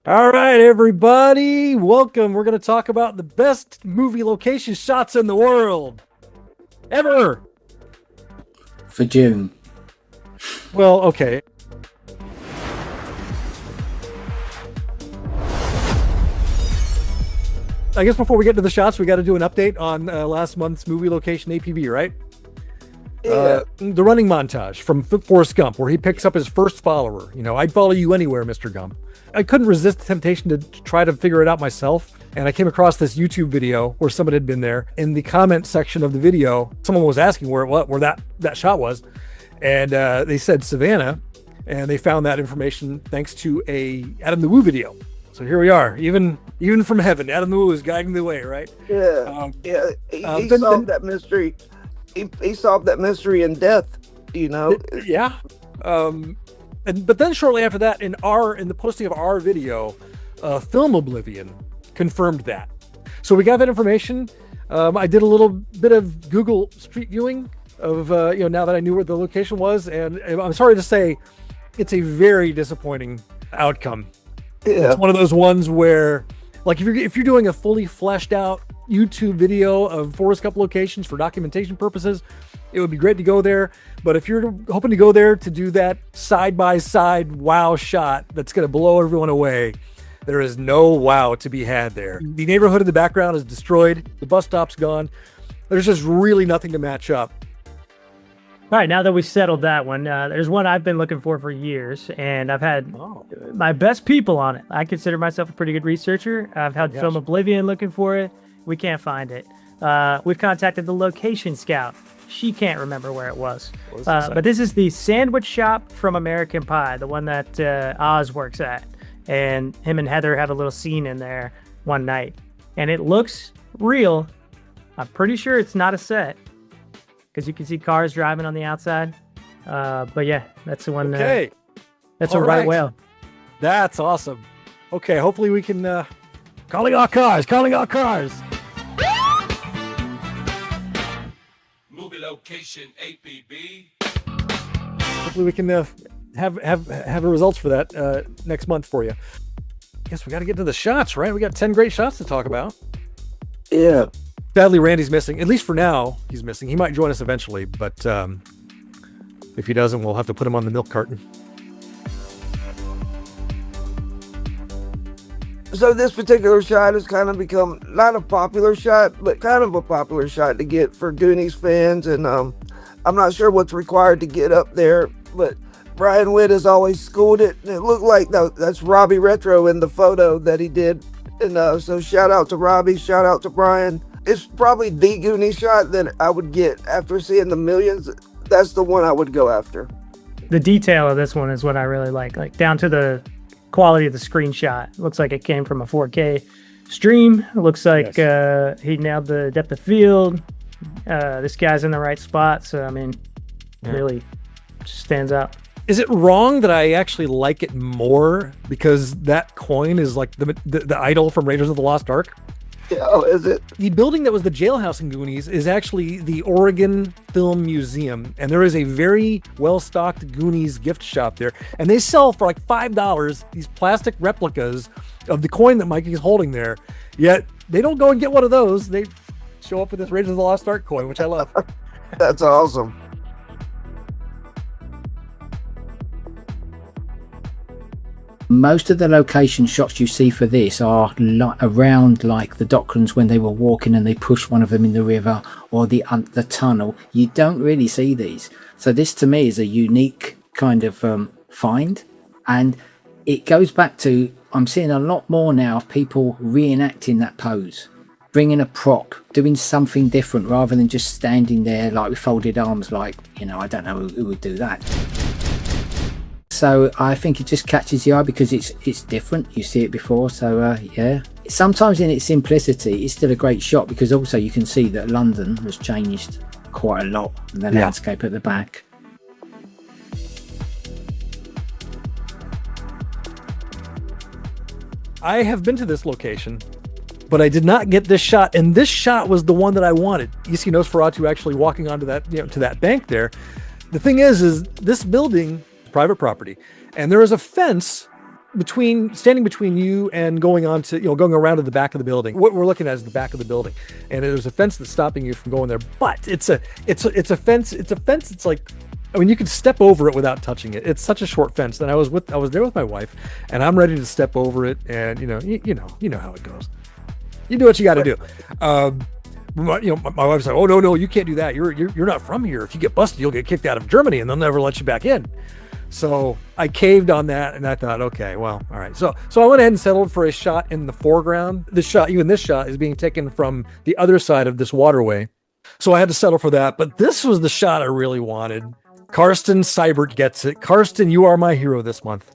All right, everybody, welcome. We're going to talk about the best movie location shots in the world ever. For June. Well, okay. I guess before we get to the shots, we got to do an update on last month's movie location APB, right? Yeah. The running montage from Forrest Gump, where he picks up his first follower. You know, I'd follow you anywhere, Mr. Gump. I couldn't resist the temptation to try to figure it out myself. And I came across this YouTube video where someone had been there. In the comment section of the video, someone was asking where that shot was. And they said Savannah. And they found that information thanks to a Adam the Woo video. So here we are, even from heaven. Adam the Woo is guiding the way, right? Yeah. He solved that mystery. He solved that mystery in death, you know. Yeah. But then shortly after that, in the posting of our video, Film Oblivion confirmed that. So we got that information. I did a little bit of Google Street viewing of now that I knew where the location was, and I'm sorry to say, it's a very disappointing outcome. Yeah. It's one of those ones where, like, if you're doing a fully fleshed out YouTube video of Forrest Gump locations for documentation purposes, it would be great to go there. But if you're hoping to go there to do that side-by-side wow shot that's going to blow everyone away, there is no wow to be had there. The neighborhood in the background is destroyed. The bus stop's gone. There's just really nothing to match up. All right, now that we've settled that one, there's one I've been looking for years, and I've had my best people on it. I consider myself a pretty good researcher. I've had Film Oblivion looking for it. We can't find it. We've contacted the location scout. She can't remember where it was. But this is the sandwich shop from American Pie, the one that Oz works at. And him and Heather have a little scene in there one night. And it looks real. I'm pretty sure it's not a set, because you can see cars driving on the outside. But yeah, that's the one. Okay. That's All a right right. whale. That's awesome. Okay, hopefully we can... calling all cars. Movie location APB. Hopefully we can have results for that next month for you. Guess we got to get to the shots, right? We got 10 great shots to talk about. Yeah. Sadly, Randy's missing. At least for now, he's missing. He might join us eventually, but if he doesn't, we'll have to put him on the milk carton. So this particular shot has kind of become not a popular shot, but kind of a popular shot to get for Goonies fans. And I'm not sure what's required to get up there, but Brian Witt has always schooled it. And it looked like that's Robbie Retro in the photo that he did. And so shout out to Robbie, shout out to Brian. It's probably the Goonies shot that I would get after seeing the millions. That's the one I would go after. The detail of this one is what I really like down to the quality of the screenshot. It looks like it came from a 4K stream. It looks like he nailed the depth of field. This guy's in the right spot, so I mean, really stands out. Is it wrong that I actually like it more because that coin is like the idol from Raiders of the Lost Ark? Yeah, oh, is it? The building that was the jailhouse in Goonies is actually the Oregon Film Museum, and there is a very well-stocked Goonies gift shop there, and they sell for like $5 these plastic replicas of the coin that Mikey's holding there, yet they don't go and get one of those. They show up with this Raiders of the Lost Ark coin, which I love. That's awesome. Most of the location shots you see for this are around like the Docklands when they were walking and they push one of them in the river, or the tunnel. You don't really see these. So this to me is a unique kind of find, and it goes back to, I'm seeing a lot more now of people reenacting that pose, bringing a prop, doing something different rather than just standing there like with folded arms, like, I don't know who would do that. So I think it just catches the eye because it's different. You see it before, so yeah. Sometimes in its simplicity, it's still a great shot because also you can see that London has changed quite a lot in the landscape at the back. I have been to this location, but I did not get this shot, and this shot was the one that I wanted. You see Nosferatu actually walking onto that, to that bank there. The thing is this building, private property, and there is a fence standing between you and going on to, going around to the back of the building. What we're looking at is the back of the building, and there's a fence that's stopping you from going there. But it's a fence. It's a fence. It's like, I mean, you can step over it without touching it. It's such a short fence. And I was there with my wife, and I'm ready to step over it. And you know how it goes. You do what you got to do. My wife's like, oh no, you can't do that. You're not from here. If you get busted, you'll get kicked out of Germany, and they'll never let you back in. So I caved on that, and I thought, okay, well, all right. So I went ahead and settled for a shot in the foreground. This shot is being taken from the other side of this waterway. So I had to settle for that. But this was the shot I really wanted. Karsten Seibert gets it. Karsten, you are my hero this month.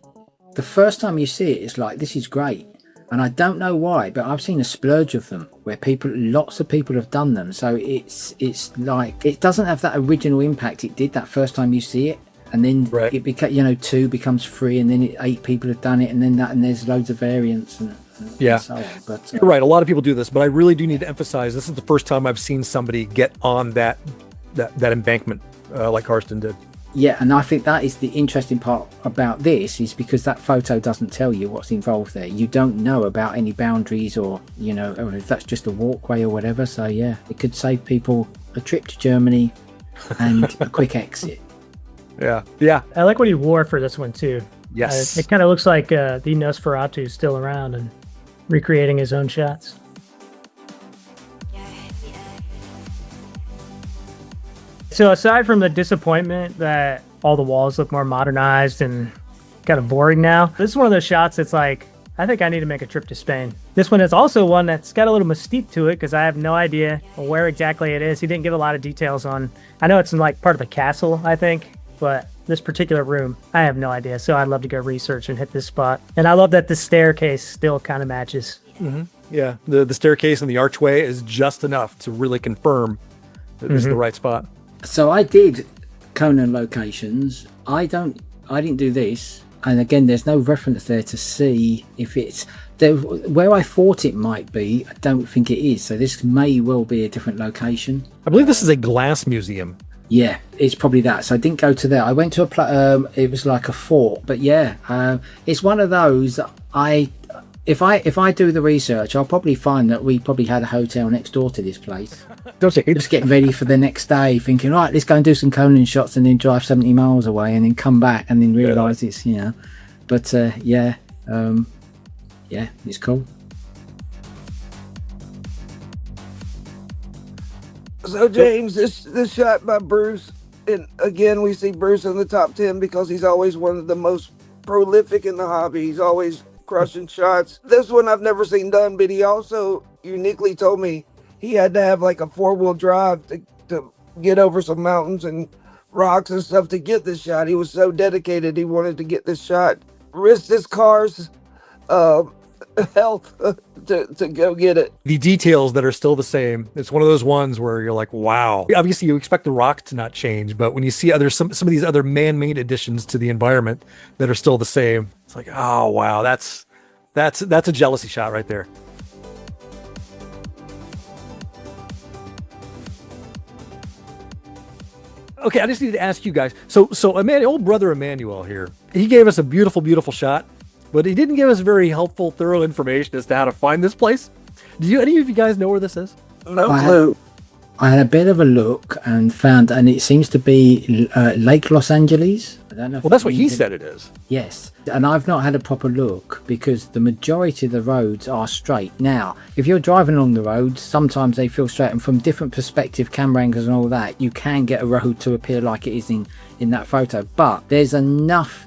The first time you see it, it's like, this is great. And I don't know why, but I've seen a splurge of them where lots of people have done them. So it's like, it doesn't have that original impact it did that first time you see it. And then it became, 2 becomes 3, and then 8 people have done it, and then that, and there's loads of variants and so on. But you're right. A lot of people do this, but I really do need to emphasize this is the first time I've seen somebody get on that embankment like Karsten did. Yeah, and I think that is the interesting part about this, is because that photo doesn't tell you what's involved there. You don't know about any boundaries or if that's just a walkway or whatever. So yeah, it could save people a trip to Germany and a quick exit. Yeah. I like what he wore for this one too. Yes. It kind of looks like the Nosferatu is still around and recreating his own shots. So aside from the disappointment that all the walls look more modernized and kind of boring now, this is one of those shots that's like, I think I need to make a trip to Spain. This one is also one that's got a little mystique to it because I have no idea where exactly it is. He didn't give a lot of details on. I know it's in like part of a castle, I think, but this particular room, I have no idea. So I'd love to go research and hit this spot. And I love that the staircase still kind of matches. Mm-hmm. Yeah, the staircase and the archway is just enough to really confirm that this is the right spot. So I did Conan locations. I didn't do this. And again, there's no reference there to see if it's there where I thought it might be. I don't think it is. So this may well be a different location. I believe this is a glass museum. Yeah, it's probably that. So I didn't go to there. I went to it was like a fort. But yeah, it's one of those. If I do the research, I'll probably find that we probably had a hotel next door to this place. Don't you hate Just getting ready for the next day, thinking, right, let's go and do some Conan shots and then drive 70 miles away and then come back and then realise it's, But yeah, it's cool. So James, this shot by Bruce, and again we see Bruce in the top 10 because he's always one of the most prolific in the hobby. He's always crushing shots. This one I've never seen done, but he also uniquely told me he had to have like a 4-wheel drive to get over some mountains and rocks and stuff to get this shot. He was so dedicated. He wanted to get this shot, risked his car's health to go get it. The details that are still the same. It's one of those ones where you're like, wow. Obviously, you expect the rock to not change, but when you see some of these other man-made additions to the environment that are still the same, it's like, oh wow, that's a jealousy shot right there. Okay, I just need to ask you guys. So old brother Emmanuel here, he gave us a beautiful, beautiful shot, but he didn't give us very helpful, thorough information as to how to find this place. Do any of you guys know where this is? No clue. I had a bit of a look and found, and it seems to be Lake Los Angeles. I don't know. Well, that's what he said it is. Yes, and I've not had a proper look because the majority of the roads are straight. Now, if you're driving along the roads, sometimes they feel straight, and from different perspective, camera angles and all that, you can get a road to appear like it is in that photo. But there's enough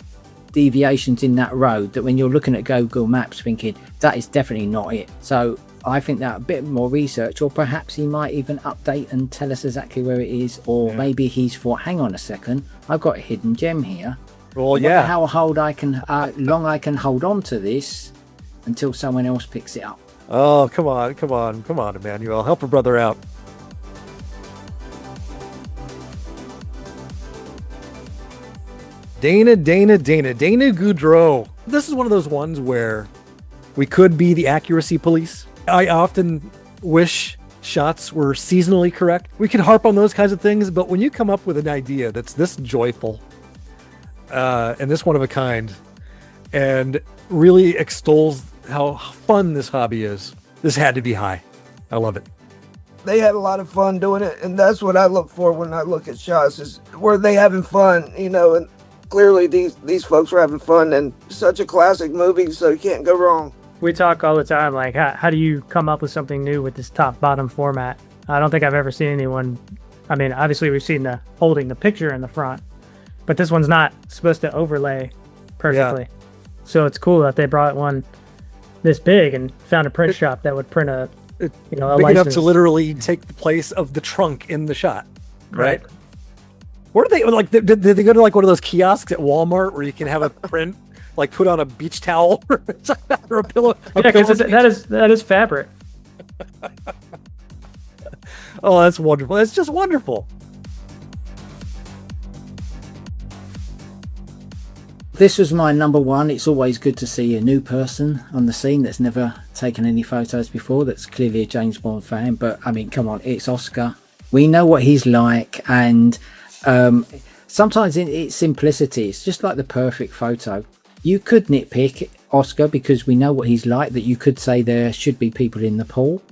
deviations in that road that when you're looking at Google Maps thinking that is definitely not it. So I think that a bit more research, or perhaps he might even update and tell us exactly where it is, or maybe he's thought, hang on a second, I've got a hidden gem here. Well, yeah. How long I can hold on to this until someone else picks it up. Oh, come on, Emmanuel, help a brother out. Dana Goudreau. This is one of those ones where we could be the accuracy police. I often wish shots were seasonally correct. We could harp on those kinds of things, but when you come up with an idea that's this joyful and this one of a kind, and really extols how fun this hobby is. This had to be high. I love it. They had a lot of fun doing it, and that's what I look for when I look at shots, is were they having fun, you know, and clearly these folks were having fun, and such a classic movie, so you can't go wrong. We talk all the time, like, how do you come up with something new with this top-bottom format? I don't think I've ever seen anyone. I mean, obviously we've seen the holding the picture in the front, but this one's not supposed to overlay perfectly. Yeah. So it's cool that they brought one this big and found a print shop that would print a big license enough to literally take the place of the trunk in the shot, right? Where do they like? Did they go to like one of those kiosks at Walmart where you can have a print like put on a beach towel or a pillow? Yeah, because that is fabric. Oh, that's wonderful. That's just wonderful. This was my number one. It's always good to see a new person on the scene that's never taken any photos before, that's clearly a James Bond fan. But I mean, come on, it's Oscar. We know what he's like, and sometimes in its simplicity, it's just like the perfect photo. You could nitpick Oscar because we know what he's like, that you could say there should be people in the pool,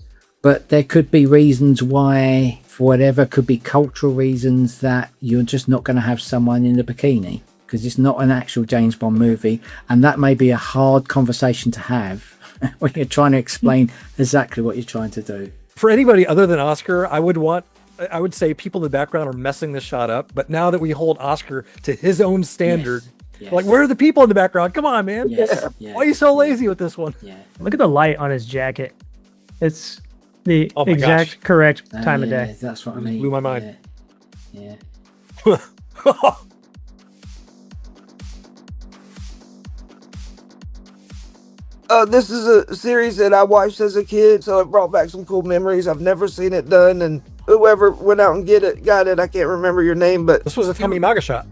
but there could be reasons why, for whatever, could be cultural reasons, that you're just not going to have someone in a bikini, because it's not an actual James Bond movie, and that may be a hard conversation to have when you're trying to explain exactly what you're trying to do. For anybody other than Oscar, I would say people in the background are messing this shot up, but now that we hold Oscar to his own standard, Yes. like, where are the people in the background? Come on, man. Yes. Why are you so lazy with this one? Yeah. Look at the light on his jacket. It's the Oh my exact gosh. correct time of day. That's what I mean. Blew my mind. Yeah. This is a series that I watched as a kid, so it brought back some cool memories. I've never seen it done, and whoever went out and got it, I can't remember your name, but This was a Tommy Maga shot.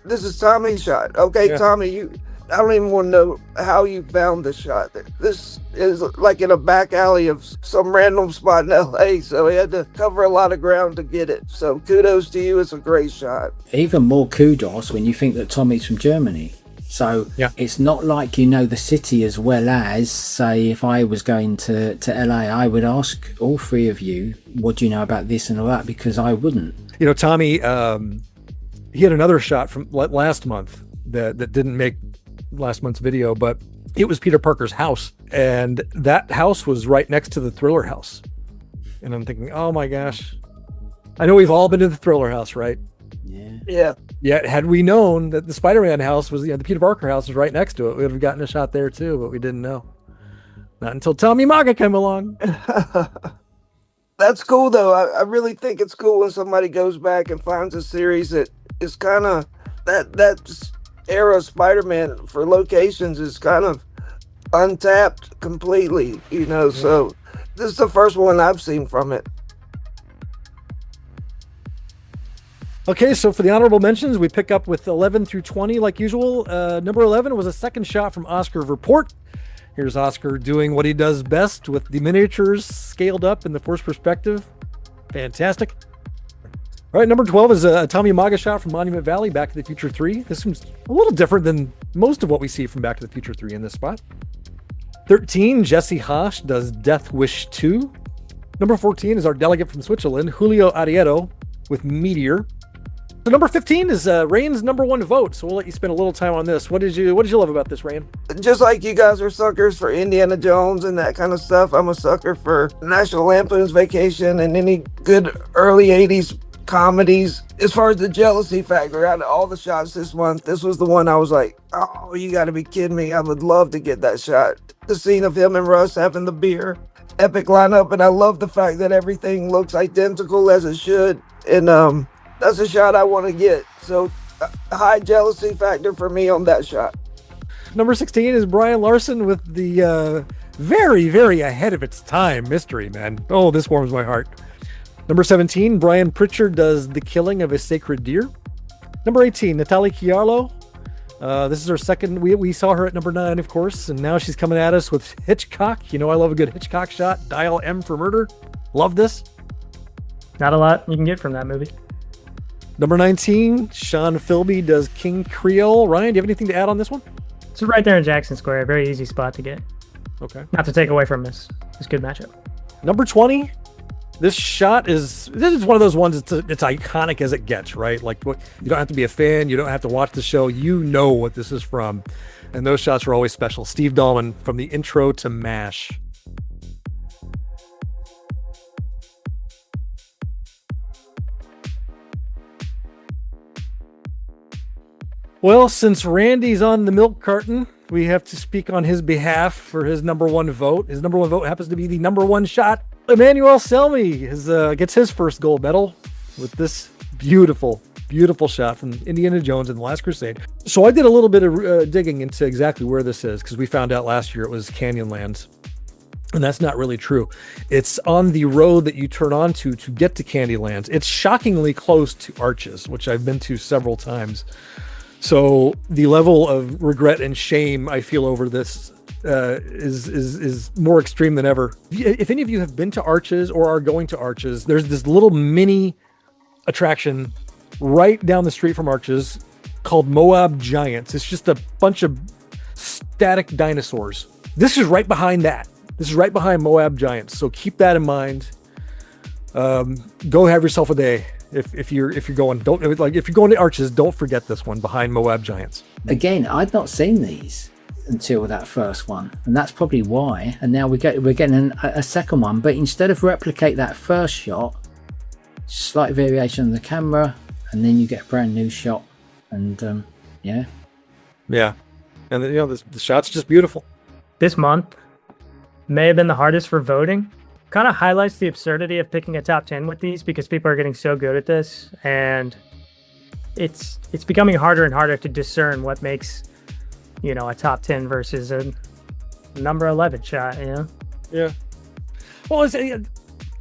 this is Tommy's shot. Okay, Yeah. Tommy, I don't even want to know how you found this shot. This is like in a back alley of some random spot in LA, so he had to cover a lot of ground to get it. So kudos to you. It's a great shot. Even more kudos when you think that Tommy's from Germany. So Yeah. it's not like you know the city as well as, say, if I was going to LA, I would ask all three of you, what do you know about this and all that? Because I wouldn't. You know, Tommy, he had another shot from last month that didn't make last month's video, but it was Peter Parker's house, and that house was right next to the Thriller house. And I'm thinking, oh my gosh, I know we've all been to the Thriller house, right? Yeah. Yet had we known that the Spider-Man house was, the Peter Parker house was right next to it, we would have gotten a shot there too, but we didn't know. Not until Tommy Maga came along. That's cool, though. I really think it's cool when somebody goes back and finds a series that is kind of that era of Spider-Man for locations is kind of untapped completely, you know. So this is the first one I've seen from it. Okay, so for the honorable mentions, we pick up with 11 through 20 like usual. Number 11 was a second shot from Oscar Verport. Here's Oscar doing what he does best with the miniatures scaled up in the first perspective. Fantastic. All right, number 12 is a Tommy Maga shot from Monument Valley, Back to the Future 3. This one's a little different than most of what we see from Back to the Future 3 in this spot. 13, Jesse Hosh does Death Wish 2. Number 14 is our delegate from Switzerland, Julio Arriero, with Meteor. So number 15 is Rain's number one vote, so we'll let you spend a little time on this. What did you love about this, Rain? Just like you guys are suckers for Indiana Jones and that kind of stuff, I'm a sucker for National Lampoon's Vacation and any good early 80s comedies. As far as the jealousy factor, out of all the shots this month, this was the one I was like, oh, you gotta be kidding me. I would love to get that shot. The scene of him and Russ having the beer, epic lineup, and I love the fact that everything looks identical as it should. And that's a shot I want to get. So high jealousy factor for me on that shot. Number 16 is Brian Larson with the very, very ahead of its time mystery, man. Oh, this warms my heart. Number 17, Brian Pritchard does The Killing of a Sacred Deer. Number 18, Natalie Chiarlo. This is her second. We saw her at number 9, of course, and now she's coming at us with Hitchcock. You know I love a good Hitchcock shot. Dial M for Murder. Love this. Not a lot you can get from that movie. Number 19, Sean Philby does King Creole. Ryan, do you have anything to add on this one? It's right there in Jackson Square. A very easy spot to get. Okay. Not to take away from this good matchup. Number 20. This is one of those ones. It's iconic as it gets, right? Like, you don't have to be a fan. You don't have to watch the show. You know what this is from, and those shots are always special. Steve Dahlman from the intro to MASH. Well, since Randy's on the milk carton, we have to speak on his behalf for his number one vote. His number one vote happens to be the number one shot. Emmanuel Selmy gets his first gold medal with this beautiful, beautiful shot from Indiana Jones in The Last Crusade. So I did a little bit of digging into exactly where this is, because we found out last year it was Canyonlands. And that's not really true. It's on the road that you turn onto to get to Candylands. It's shockingly close to Arches, which I've been to several times. So the level of regret and shame I feel over this is more extreme than ever. If any of you have been to Arches or are going to Arches, there's this little mini attraction right down the street from Arches called Moab Giants. It's just a bunch of static dinosaurs. This is right behind that. This is right behind Moab Giants. So keep that in mind. Go have yourself a day. If you're going, if you're going to Arches, don't forget this one behind Moab Giants. Again, I'd not seen these until that first one, and that's probably why. And now we're getting a second one, but instead of replicate that first shot, slight variation on the camera, and then you get a brand new shot. And yeah, and the shot's just beautiful. This month may have been the hardest for voting. Kind of highlights the absurdity of picking a top 10 with these, because people are getting so good at this, and it's becoming harder and harder to discern what makes, a top 10 versus a number 11 shot. Yeah. Well,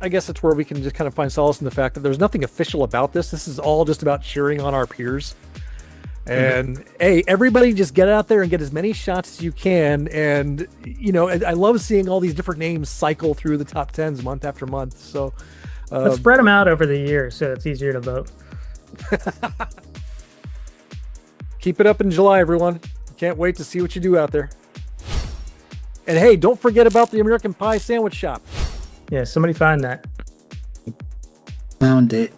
I guess that's where we can just kind of find solace in the fact that there's nothing official about this. This is all just about cheering on our peers. And hey, everybody just get out there and get as many shots as you can. And, I love seeing all these different names cycle through the top 10s month after month. So let's spread them out over the year so it's easier to vote. Keep it up in July, everyone. Can't wait to see what you do out there. And hey, don't forget about the American Pie Sandwich Shop. Yeah, somebody find that. Found it.